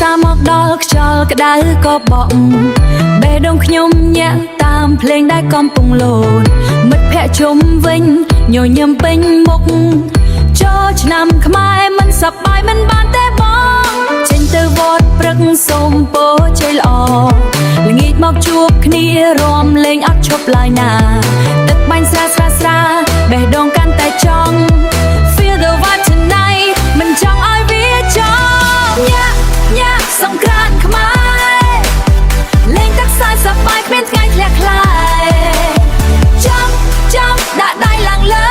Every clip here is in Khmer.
សាមកដល់ខ្យល់ក្តៅក៏បក់បេះដូងខ្ញុំញាក់តាមភ្លេងដែលកំពុងលោតមិត្តភក្តិជុំវិញញញឹមពេញមុខចូលឆ្នាំខ្មែរមិនសប្បាយមិនបានទេបងចេញទៅវត្តព្រឹកសូមពរជ័យល្អល្ងាចមកជួបគ្នារាំលេងអត់ឈប់ឡើយណាទឹកបាញ់ស្រាស្រាបេះដូងកាន់តែចង់ Feel the vibe tonight មិនចង់ឲ្យវាចប់ញ៉ាសង្ក្រាន្តខ្មែរលេងទឹកសាយសប្បាយគ្មានថ្ងៃធ្លាក់ថ្លៃចាំដាក់ដៃឡើងលើ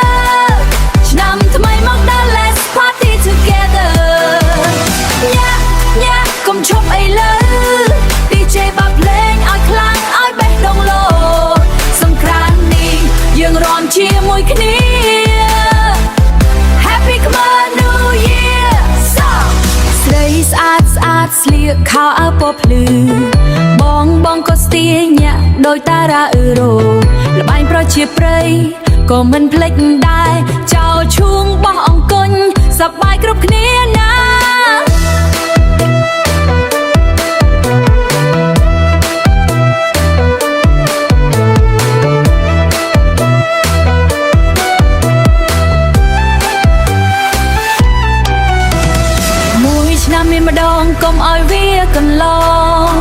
ឆ្នាំថ្មីមកដល់ Let's party together ញ៉ាកុំឈប់អីលើ DJ បាក់ភ្លេងឲ្យខ្លាំងឲ្យបេះដូងលោសង្ក្រាន្តនេះយើងរាំជាមួយគ្នា Happy Khmer New Year ស្រីស្អាតស្លៀកខោអាវពណ៌ភ្លឺបងក៏ស្ទាញញាក់ដោយតារាអឺរ៉ូល្បែងប្រជាប្រិយក៏មិនភ្លេចដែរចោលឈូងបោះអង្គុញសប្បាយគ្រប់គ្នាណាឆ្នាំមានម្ដងកុំឲ្យវាកន្លង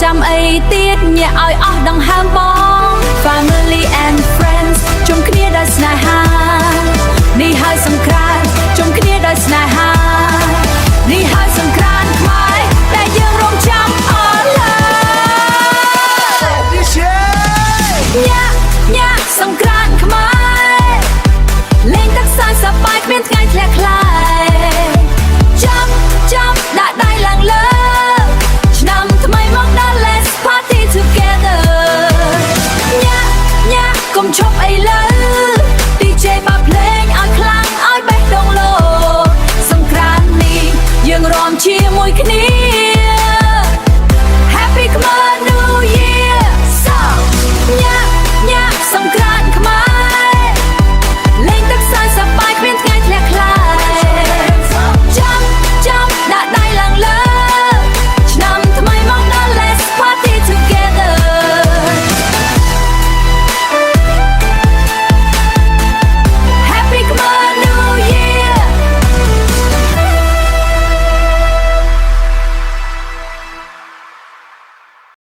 ចាំអីទៀតញាក់ឲ្យអស់ដង្ហើមបង Family and friends ជុំគ្នាដោយស្នេហានេះហើយសង្ក្រាន្តជុំគ្នាដោយស្នេហា